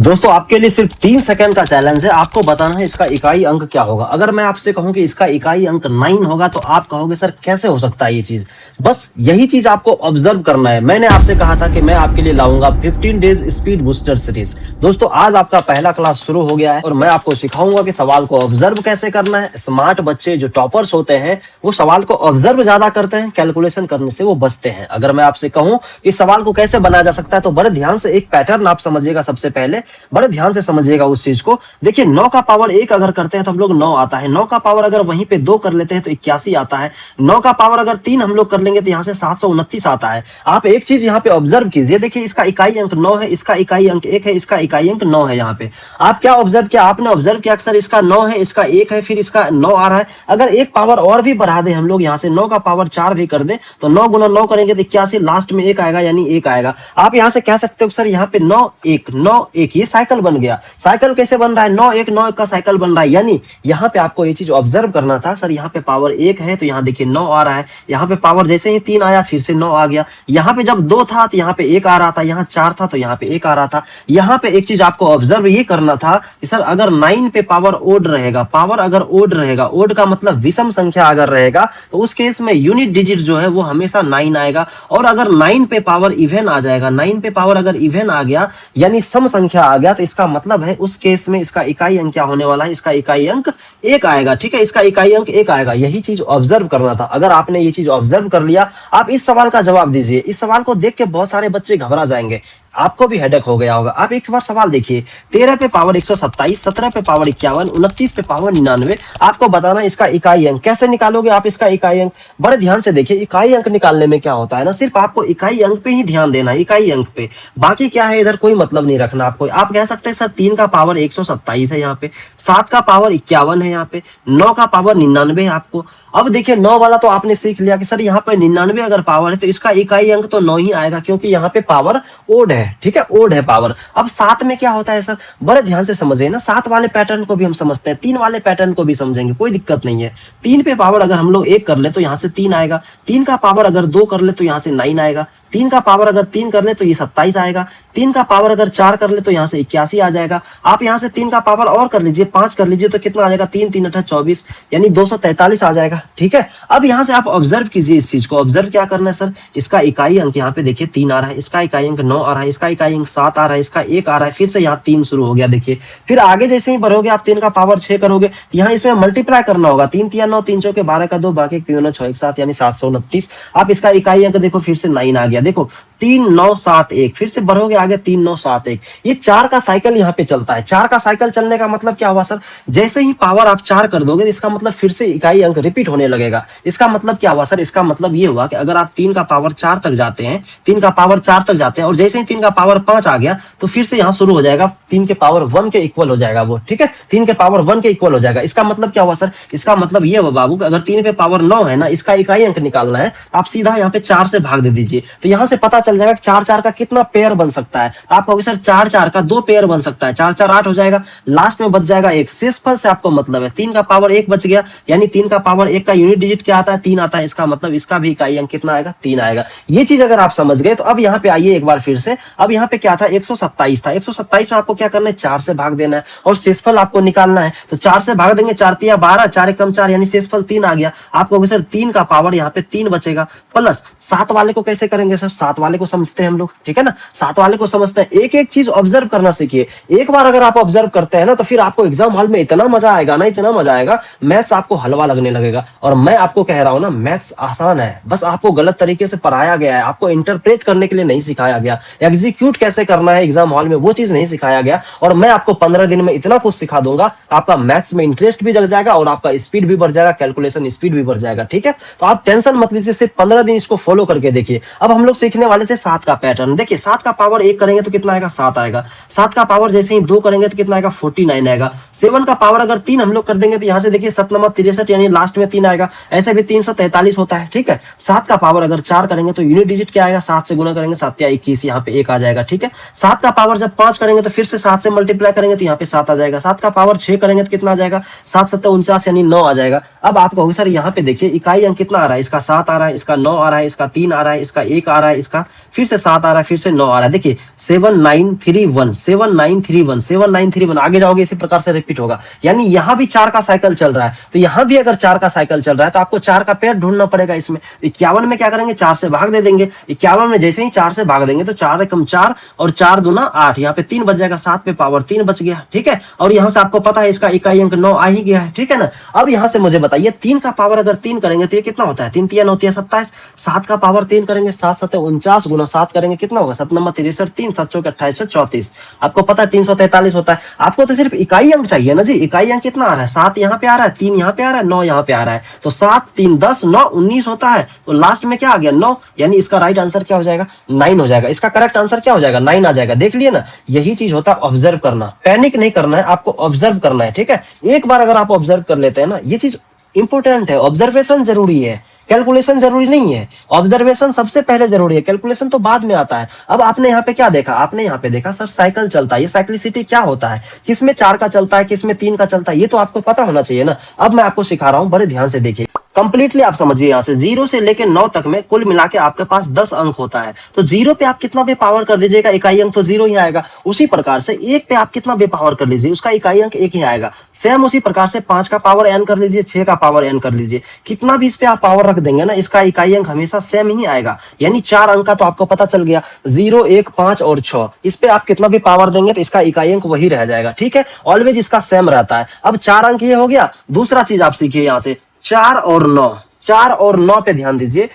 दोस्तों आपके लिए सिर्फ 3 सेकंड का चैलेंज है। आपको बताना है इसका इकाई अंक क्या होगा। अगर मैं आपसे कहूं कि इसका इकाई अंक 9 होगा तो आप कहोगे सर कैसे हो सकता है ये चीज। बस यही चीज आपको ऑब्जर्व करना है। मैंने आपसे कहा था कि मैं आपके लिए लाऊंगा 15 डेज स्पीड बूस्टर सीरीज। दोस्तों आज आपका पहला क्लास शुरू हो गया है और मैं आपको सिखाऊंगा कि सवाल को ऑब्जर्व कैसे करना है। स्मार्ट बच्चे जो टॉपर्स होते हैं वो सवाल को ऑब्जर्व ज्यादा करते हैं, कैलकुलेशन करने से वो बचते हैं। अगर मैं आपसे कहूं कि सवाल को कैसे बनाया जा सकता है तो बड़े ध्यान से एक पैटर्न आप समझिएगा। सबसे पहले बड़े ध्यान से समझिएगा उस चीज को। देखिए 9 का पावर 1 अगर करते हैं तो हम लोग 9 आता है। 9 का पावर अगर वहीं पे 2 कर लेते हैं तो 81 आता है। 9 का पावर अगर 3 हम लोग कर लेंगे तो यहाँ से 729 आता है। आप एक चीज यहाँ पे ऑब्जर्व कीजिए। देखिए इसका इकाई अंक 9 है, इसका इकाई अंक 1 है, इसका इकाई अंक 9 है। यहाँ पे आप क्या ऑब्जर्व किया? आपने ऑब्जर्व किया अक्सर इसका 9 है, इसका 1 है, फिर इसका 9 आ रहा है। अगर एक पावर और भी बढ़ा दे हम लोग, यहाँ से 9 का पावर 4 भी कर दे तो 9 गुना 9 करेंगे तो 81, लास्ट में 1 आएगा यानी 1 आएगा। आप यहाँ से कह सकते हो सर यहाँ पे 9 1 9 1 ये साइकिल बन गया। साइकिल कैसे बन रहा है? 9 1 9 1 का साइकिल बन रहा है। यानी यहाँ पे आपको ये चीज ऑब्जर्व करना था सर। यहाँ पे पावर 1 है तो यहाँ देखिए 9 आ रहा है। यहाँ पे पावर जैसे ही 3 आया फिर से 9 आ गया। यहाँ पे जब 2 था तो यहाँ पे 1 आ रहा था, यहाँ 4 था तो यहाँ पे 1 आ रहा था। यहाँ पे एक चीज आपको ऑब्जर्व ये करना था कि सर अगर 9 पे पावर ओड रहेगा, पावर अगर ओड रहेगा, ओड का मतलब विषम संख्या अगर रहेगा तो उस केस में यूनिट डिजिट जो है वो हमेशा 9 आएगा। और अगर 9 पे पावर इवन आ जाएगा, 9 पे पावर अगर इवन आ गया यानी सम संख्या आ गया तो इसका मतलब है उस केस में इसका इकाई अंक क्या होने वाला है? इसका इकाई अंक 1 आएगा। ठीक है, इसका इकाई अंक 1 आएगा। यही चीज ऑब्जर्व करना था। अगर आपने ये चीज ऑब्जर्व कर लिया, आप इस सवाल का जवाब दीजिए। इस सवाल को देख के बहुत सारे बच्चे घबरा जाएंगे, आपको भी हेडेक हो गया होगा। आप एक बार सवाल देखिए, 13 पे पावर 127, 17 पे पावर 51, 29 पे पावर 99। आपको बताना इसका इकाई अंक कैसे निकालोगे आप इसका इकाई अंक। बड़े ध्यान से देखिए, इकाई अंक निकालने में क्या होता है ना, सिर्फ आपको इकाई अंक पे ही ध्यान देना है, इकाई अंक पे। बाकी क्या है इधर कोई मतलब नहीं रखना आपको। आप कह सकते हैं सर 3 का पावर 127 है यहाँ पे, 7 का पावर 51 है यहाँ पे, 9 का पावर 99 है आपको। अब देखिए 9 वाला तो आपने सीख लिया कि सर यहाँ पे 99 अगर पावर है तो इसका इकाई अंक तो 9 ही आएगा क्योंकि यहाँ पे पावर ओड है। ठीक है, ओड है पावर। अब 7 में क्या होता है सर, बड़े ध्यान से समझिए ना। 7 वाले पैटर्न को भी हम समझते हैं, 3 वाले पैटर्न को भी समझेंगे, कोई दिक्कत नहीं है। 3 पे पावर अगर हम लोग 1 कर ले तो यहाँ से 3 आएगा। 3 का पावर अगर 2 कर ले तो यहाँ से 9 आएगा। 3 का पावर अगर 3 कर ले तो ये 27 आएगा। 3 का पावर अगर 4 कर ले तो यहाँ से 81 आ जाएगा। आप यहाँ से 3 का पावर और कर लीजिए, 5 कर लीजिए तो कितना आ जाएगा? 3 3 8 24 यानी 243 आ जाएगा। ठीक है, अब यहाँ से आप ऑब्जर्व कीजिए इस चीज को। ऑब्जर्व क्या करना है सर, इसका इकाई अंक यहाँ पे देखिए 3 आ रहा है, इसका इकाई अंक 9 आ रहा है, इसका इकाई अंक 7 आ रहा है, इसका 1 आ रहा है, फिर से यहाँ 3 शुरू हो गया। देखिए फिर आगे जैसे ही बढ़ोगे आप 3 का पावर 6 करोगे तो यहाँ इसमें मल्टीप्लाई करना होगा। 3 3 9, 3 चौके 12 का 2, बाकी 3 9 6 1 7 यानी 729। आप इसका इकाई अंक देखो फिर से 9 आ गया। देखो 3 9 7 1, फिर से बढ़ोगे आगे 3 9 7 1। ये 4 का साइकिल यहाँ पे चलता है। 4 का साइकिल चलने का मतलब क्या हुआ सर, जैसे ही पावर आप 4 कर दोगे इसका मतलब फिर से इकाई अंक रिपीट होने लगेगा। इसका मतलब क्या हुआ सर, इसका मतलब ये हुआ कि अगर आप 3 का पावर 4 तक जाते हैं, 3 का पावर 4 तक जाते हैं और जैसे ही 3 का पावर 5 आ गया तो फिर से यहाँ शुरू हो जाएगा 3 के पावर 1 के इक्वल हो जाएगा वो। ठीक है, 3 के पावर 1 के इक्वल हो जाएगा। इसका मतलब क्या हुआ सर, इसका मतलब ये हुआ बाबू कि अगर 3 पे पावर 9 है ना, इसका इकाई अंक निकालना है, आप सीधा यहाँ पे 4 से भाग दे दीजिए तो यहाँ से पता चल जाएगा 4 4 का कितना पेयर बन सकता है। तो आप कहोगे सर 4 4 का 2 पेयर बन सकता है, 4 4 8 हो जाएगा, लास्ट में बच जाएगा 1। शेषफल से आपको मतलब है 3 का पावर 1 बच गया यानी 3 का पावर 1 का यूनिट डिजिट क्या आता है? 3 आता है। इसका मतलब इसका भी इकाई अंक कितना आएगा? 3 आएगा। ये चीज अगर आप समझ गए तो अब यहाँ पे आइए एक बार फिर से। अब यहाँ पे क्या था, 127 था। 127 में आपको क्या करना है, 4 से भाग देना है और शेषफल आपको निकालना है। तो 4 से भाग देंगे, 4 3 12, 4 1 कम 4 यानी शेषफल 3 आ गया। आप कहोगे सर 3 का पावर यहाँ पे 3 बचेगा। प्लस 7 वाले को कैसे करेंगे सर, 7 वाले को समझते हैं हम लोग। ठीक है ना, 7 वाले को समझते हैं। एक एक चीज ऑब्जर्व करना सीखिए। एक बार अगर आप ऑब्जर्व करते हैं ना तो फिर आपको एग्जाम हॉल में इतना मजा आएगा ना, इतना मजा आएगा, मैथ्स आपको हलवा लगने लगेगा। और मैं आपको कह रहा हूं ना, मैथ्स आसान है, बस आपको गलत तरीके से पढ़ाया गया है। आपको इंटरप्रेट करने के लिए नहीं सिखाया गया, एग्जीक्यूट कैसे करना है एग्जाम हॉल में वो चीज नहीं सिखाया गया। और मैं आपको 15 दिन में इतना कुछ सिखा दूंगा, आपका मैथ्स में इंटरेस्ट भी जग जाएगा और आपका स्पीड भी बढ़ जाएगा, कैलकुलेशन स्पीड भी बढ़ जाएगा। ठीक है, तो आप टेंशन मत लीजिए, सिर्फ 15 दिन इसको फॉलो करके देखिए। अब हम लोग सीखने वाले थे 7 का पैटर्न। देखिए 7 का पावर 1 करेंगे तो कितना आएगा? 7 आएगा। 7 का पावर जैसे ही 2 करेंगे तो कितना आएगा? 49 आएगा। 7 का पावर अगर 3 हम लोग कर देंगे तो यहाँ से देखिए 7 नंबर 63 यानी लास्ट में 3 आएगा। ऐसे भी 343 होता है। ठीक है, 7 का पावर अगर 4 करेंगे तो यूनिट डिजिट क्या आएगा? 7 से गुना करेंगे 7 या 21, यहाँ पे 1 आ जाएगा। ठीक है, 7 का पावर जब 5 करेंगे तो फिर से 7 से मल्टीप्लाई करेंगे तो यहाँ पे 7 आ जाएगा। 7 का पावर 6 करेंगे तो कितना आ जाएगा? 7 7 49 यानी 9 आ जाएगा। अब आप कहोगे सर यहाँ पे देखिए इकाई अंक कितना आ रहा है, इसका 7 आ रहा है, इसका 9 आ रहा है, इसका 3 आ रहा है, इसका 1 आ रहा है, इसका फिर से 7 आ रहा है, फिर से 9 आ रहा है। देखिए 7931 7931 7931, आगे जाओगे इसी प्रकार से रिपीट होगा। यानी यहां भी 4 का साइकिल चल रहा है, तो यहां भी अगर 4 का साइकिल चल रहा है तो आपको 4 का पेयर ढूंढना पड़ेगा। इसमें 51 में क्या करेंगे, 4 से भाग दे देंगे। 51 में जैसे ही 4 से भाग देंगे तो 4 एकम 4 और 4 दूना 8, यहाँ पे 3 बच जाएगा, 7 पे पावर 3 बच गया। ठीक है, और यहां से आपको पता है इसका इकाई अंक 9 आ ही गया है। ठीक है ना। अब यहां से मुझे बताइए 3 का पावर अगर 3 करेंगे तो ये कितना होता है, 3 3 होती है 27। 7 का पावर 3 करेंगे, 7 7 49 गुना 7 करेंगे कितना होगा, 7 नंबर 63, 3 7 चौके 2834। आपको पता है 343 होता है। आपको तो सिर्फ इकाई अंक चाहिए ना जी। इकाई अंक कितना आ रहा है, 7 यहाँ पे आ रहा है, 3 यहाँ पे आ रहा है, 9 यहाँ पे आ रहा है। तो 7 3 10 9 19 होता है। तो लास्ट में क्या आ गया, 9। यानी इसका राइट आंसर क्या हो जाएगा, 9 हो जाएगा। इसका करेक्ट आंसर क्या हो जाएगा, 9 आ जाएगा। देख लिए ना, यही चीज होता है ऑब्जर्व करना। पैनिक नहीं करना है, आपको ऑब्जर्व करना है। ठीक है, एक बार अगर आप ऑब्जर्व कर लेते हैं ना, ये चीज इंपॉर्टेंट है। ऑब्जर्वेशन जरूरी है, कैलकुलेशन जरूरी नहीं है। ऑब्जर्वेशन सबसे पहले जरूरी है, कैलकुलेशन तो बाद में आता है। अब आपने यहाँ पे क्या देखा, आपने यहाँ पे देखा सर साइकिल चलता है। ये साइक्लिसिटी क्या होता है, किसमें 4 का चलता है, किसमें 3 का चलता है, ये तो आपको पता होना चाहिए ना। अब मैं आपको सिखा रहा हूँ, बड़े ध्यान से देखिए। कंप्लीटली आप समझिए, यहाँ से 0 से लेकर 9 तक में कुल मिला के आपके पास 10 अंक होता है। तो 0 पे आप कितना भी पावर कर दीजिएगा, इकाई अंक तो 0 ही आएगा। उसी प्रकार से 1 पे आप कितना भी पावर कर लीजिए, उसका इकाई अंक 1 ही आएगा। सेम उसी प्रकार से 5 का पावर n कर लीजिए, 6 का पावर n कर लीजिए। कितना भी इस पे आप पावर रख देंगे ना, इसका इकाई अंक हमेशा सेम ही आएगा। यानी 4 अंक का तो आपको पता चल गया, 0 1 5 और 6। इस पे आप कितना भी पावर देंगे तो इसका इकाई अंक वही रह जाएगा। ठीक है, ऑलवेज इसका सेम रहता है। अब 4 अंक ये हो गया। दूसरा चीज आप सीखिए यहाँ से, 4 और 9। 4 और 9 पे ध्यान दीजिए।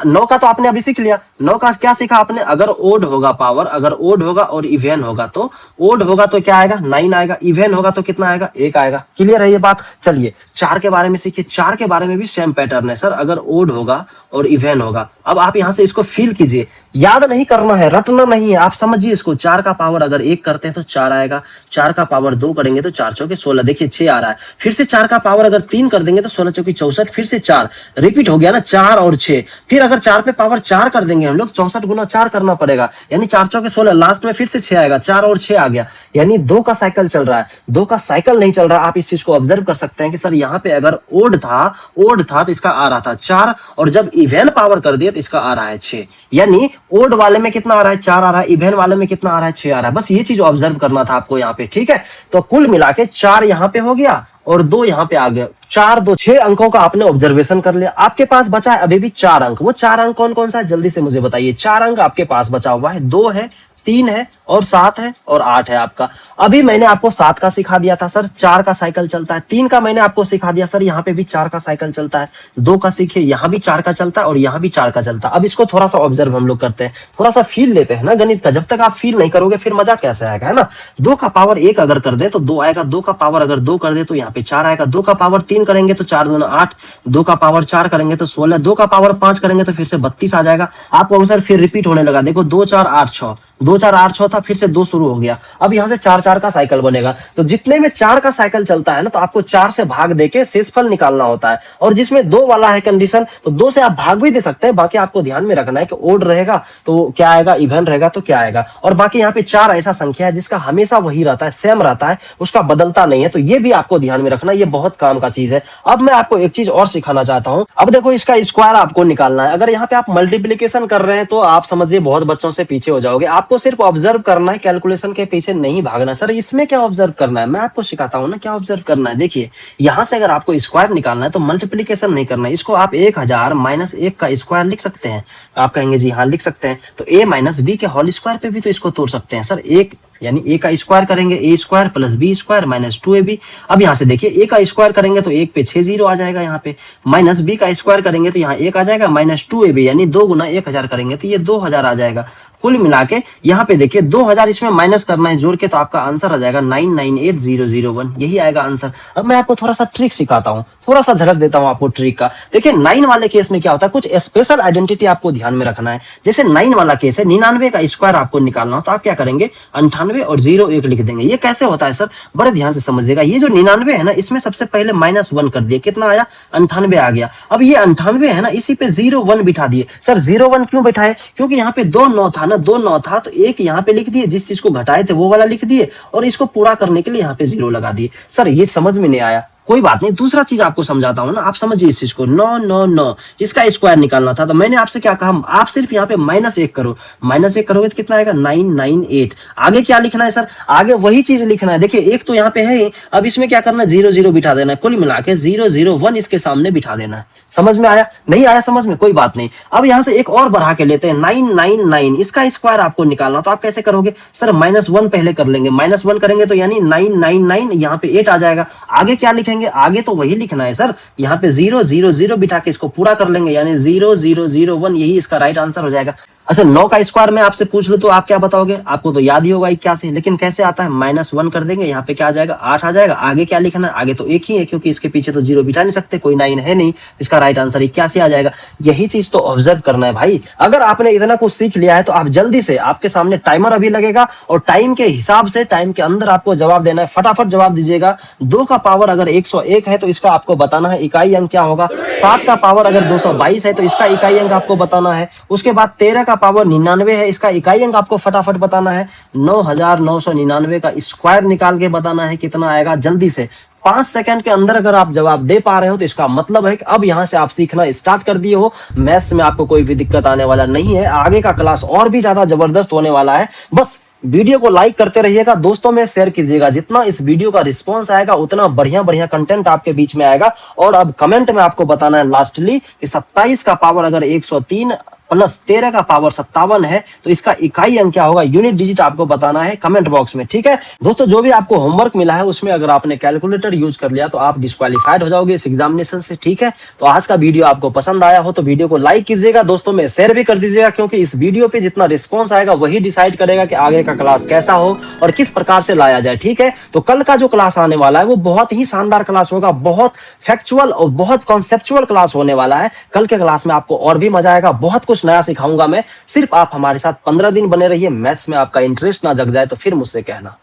9 का तो आपने अभी सीख लिया। 9 का क्या सीखा आपने, अगर ओड होगा पावर, अगर ओड होगा और इवेन होगा तो ओड होगा तो क्या आएगा, 9 आएगा। इवेन होगा तो कितना आएगा, 1 आएगा। क्लियर है ये बात। चलिए 4 के बारे में सीखिए। 4 के बारे में भी सेम पैटर्न है सर, अगर ओड होगा और इवेन होगा। अब आप यहां से इसको फील कीजिए, याद नहीं करना है, रटना नहीं है, आप समझिए इसको। 4 का पावर अगर 1 करते हैं तो 4 आएगा। 4 का पावर 2 करेंगे तो 4 चौके 16, देखिए 6 आ रहा है। फिर से 4 का पावर अगर 3 कर देंगे तो 16 चौके 64, फिर से 4 रिपीट हो गया ना, 4 और 6। फिर अगर 4 पे पावर 4 कर देंगे हम लोग, 64 गुना 4 करना पड़ेगा, यानी 4 चौके 16। लास्ट में फिर से 6 आएगा, 4 और 6 आ गया। यानी 2 का साइकिल चल रहा है, 2 का साइकिल नहीं चल रहा। आप इस चीज को ऑब्जर्व कर सकते हैं कि सर यहाँ पे अगर ओड था तो इसका आ रहा था 4, और जब इवेन पावर कर दिया तो इसका आ रहा है 6। यानी ओड वाले में कितना आ रहा है, 4 आ रहा है, इवेन वाले में कितना आ रहा है, 6 आ रहा है। बस ये चीज ऑब्जर्व करना था आपको यहाँ पे। ठीक है, तो कुल मिला के 4 यहाँ पे हो गया और 2 यहाँ पे आ गया। 4 2 6 अंकों का आपने ऑब्जर्वेशन कर लिया। आपके पास बचा है अभी भी 4 अंक। वो 4 अंक कौन कौन सा है, जल्दी से मुझे बताइए। 4 अंक आपके पास बचा हुआ है, 2 है, 3 है और 7 है और 8 है आपका। अभी मैंने आपको 7 का सिखा दिया था सर, 4 का साइकिल चलता है। 3 का मैंने आपको सिखा दिया सर, यहाँ पे भी 4 का साइकिल चलता है। 2 का सीखिए, यहाँ भी 4 का चलता है और यहाँ भी 4 का चलता है। अब इसको थोड़ा सा ऑब्जर्व हम लोग करते हैं, थोड़ा सा फील लेते हैं ना गणित का। जब तक आप फील नहीं करोगे फिर मजा कैसे आएगा, है ना। 2 का पावर 1 अगर कर दे तो 2 आएगा। 2 का पावर अगर 2 कर दे तो यहाँ पे 4 आएगा। 2 का पावर 3 करेंगे तो 4 दूना 8। 2 का पावर 4 करेंगे तो 16। 2 का पावर 5 करेंगे तो फिर से 32 आ जाएगा। आपको सर फिर रिपीट होने लगा, देखो 2 4 8 6, 2 4 8 6 था, फिर से 2 शुरू हो गया। अब यहाँ से 4 4 का साइकिल बनेगा। तो जितने में 4 का साइकिल चलता है ना, तो आपको 4 से भाग देके शेषफल निकालना होता है। और जिसमें 2 वाला है कंडीशन, तो 2 से आप भाग भी दे सकते हैं। बाकी आपको ध्यान में रखना है कि ओड रहेगा तो क्या आएगा, इवन रहेगा तो क्या आएगा। और बाकी यहाँ पे 4 ऐसा संख्या है जिसका हमेशा वही रहता है, सेम रहता है, उसका बदलता नहीं है। तो ये भी आपको ध्यान में रखना, ये बहुत काम का चीज है। अब मैं आपको एक चीज और सिखाना चाहता हूँ। अब देखो इसका स्क्वायर आपको निकालना है। अगर यहाँ पे आप मल्टीप्लीकेशन कर रहे हैं तो आप समझिए बहुत बच्चों से पीछे हो जाओगे। आपको सिर्फ ऑब्जर्व करना है, कैलकुलेशन के पीछे नहीं भागना। सर इसमें क्या ऑब्जर्व करना है, मैं आपको सिखाता हूं ना क्या ऑब्जर्व करना है। देखिए यहां से अगर आपको स्क्वायर निकालना है तो मल्टीप्लीकेशन नहीं करना है। इसको आप 1000 माइनस 1 का स्क्वायर लिख सकते हैं। आप कहेंगे जी हाँ लिख सकते हैं, तो a माइनस बी के होल स्क्वायर पे भी तो इसको तोड़ सकते हैं सर। एक यानी a का स्क्वायर करेंगे, a square plus b square minus 2ab। अब यहाँ से देखिए a का स्क्वायर करेंगे तो 1 पे 6 0 आ जाएगा यहाँ पे, माइनस b का स्क्वायर करेंगे तो यहाँ 1 आ जाएगा, माइनस 2ab यानी 2 गुना 1000 करेंगे तो ये 2000 आ जाएगा। कुल मिला के यहाँ पे देखिए 2000 इसमें माइनस करना है जोड़ के, तो आपका आंसर आ जाएगा 998001। यही आएगा आंसर। अब मैं आपको थोड़ा सा ट्रिक सिखाता हूँ, थोड़ा सा झलक देता हूँ आपको ट्रिक का। देखिए 9 वाले केस में क्या होता है, कुछ स्पेशल आइडेंटिटी आपको ध्यान में रखना है। जैसे 9 वाला केस है, 99 का स्क्वायर आपको निकालना हो तो आप क्या करेंगे 98 और 01 लिख देंगे। ये कैसे होता है सर, बड़े ध्यान से समझिएगा। ये जो 99 है ना, इसमें सबसे पहले -1 कर दिए, कितना आया 98 आ गया। अब ये 98 है ना, इसी पे 01 बिठा दिए। सर 01 क्यों बिठाए, क्योंकि यहाँ पे 2 9 था ना, 2 9 था तो एक यहाँ पे लिख दिए, जिस चीज को घटाए थे वो वाला लिख दिए और इसको पूरा करने के लिए यहाँ पे 0 लगा दिए। सर ये समझ में नहीं आया, कोई बात नहीं, दूसरा चीज आपको समझाता हूं ना, आप समझिए इस चीज को। नो नो नो, इसका स्क्वायर निकालना था तो मैंने आपसे क्या कहा, आप सिर्फ यहाँ पे -1 करो। -1 करोगे तो कितना आएगा, 998। आगे क्या लिखना है सर, आगे वही चीज लिखना है। देखिए एक तो यहाँ पे है, अब इसमें क्या करना है, 0 0 बिठा देना है, कुल मिला के 0 0 1 इसके सामने बिठा देना है। समझ में आया, नहीं आया समझ में, कोई बात नहीं। अब यहाँ से एक और बढ़ा के लेते हैं, 999, इसका स्क्वायर आपको निकालना, तो आप कैसे करोगे सर, -1 पहले कर लेंगे, -1 करेंगे तो यानी 999, यहाँ पे 8 आ जाएगा। आगे क्या लिखेंगे, आगे तो वही लिखना है सर, यहाँ पे 0 0 0 बिठा के इसको पूरा कर लेंगे, यानी 0 0 0 1, यही इसका राइट आंसर हो जाएगा। अच्छा 9 का स्क्वायर में आपसे पूछ लूं तो आप क्या बताओगे, आपको तो याद ही होगा 81, लेकिन कैसे आता है, -1 कर देंगे, यहाँ पे क्या आ जाएगा, 8 आ जाएगा। आगे क्या लिखना है, आगे तो एक ही है क्योंकि इसके पीछे तो 0 बिठा नहीं सकते, कोई 9 है नहीं, इसका राइट आंसर 81 आ जाएगा। यही चीज तो ऑब्जर्व करना है भाई। अगर आपने इतना कुछ सीख लिया है तो आप जल्दी से, आपके सामने टाइमर अभी लगेगा और टाइम के हिसाब से, टाइम के अंदर आपको जवाब देना है, फटाफट जवाब दीजिएगा। 2 का पावर अगर 101 है तो इसका आपको बताना है इकाई अंक क्या होगा। 7 का पावर अगर 222 है तो इसका इकाई अंक आपको बताना है। उसके बाद 13 का पावर 99 है, इसका इकाई अंक आपको फटाफट बताना है। 9999 का स्क्वायर निकाल के बताना है कितना आएगा। जल्दी से 5 सेकंड के अंदर अगर आप जवाब दे पा रहे हो तो इसका मतलब है कि अब यहां से आप सीखना स्टार्ट कर दिए हो। मैथ्स में आपको कोई भी दिक्कत आने वाला नहीं है, आगे का क्लास और भी ज्यादा जबरदस्त होने वाला है। बस वीडियो को लाइक करते रहिएगा, दोस्तों में शेयर कीजिएगा। जितना इस वीडियो का रिस्पांस आएगा उतना बढ़िया बढ़िया कंटेंट आपके बीच में आएगा। और अब कमेंट में आपको बताना है लास्टली कि 27 का पावर अगर 103 प्लस 13 का पावर 57 है तो इसका इकाई अंक क्या होगा, यूनिट डिजिट आपको बताना है कमेंट बॉक्स में, ठीक है दोस्तों। जो भी आपको होमवर्क मिला है उसमें अगर आपने कैलकुलेटर यूज कर लिया तो आप डिस्क्वालीफाइड हो जाओगे इस एग्जामिनेशन से, ठीक है। तो आज का वीडियो आपको पसंद आया हो तो वीडियो को लाइक कीजिएगा, दोस्तों में शेयर भी कर दीजिएगा, क्योंकि इस वीडियो पे जितना रिस्पॉन्स आएगा वही डिसाइड करेगा कि आगे का क्लास कैसा हो और किस प्रकार से लाया जाए, ठीक है। तो कल का जो क्लास आने वाला है वो बहुत ही शानदार क्लास होगा, बहुत फैक्चुअल और बहुत कॉन्सेप्चुअल क्लास होने वाला है। कल के क्लास में आपको और भी मजा आएगा, बहुत कुछ नया सिखाऊंगा मैं। सिर्फ आप हमारे साथ 15 दिन बने रहिए। मैथ्स में आपका इंटरेस्ट ना जग जाए तो फिर मुझसे कहना।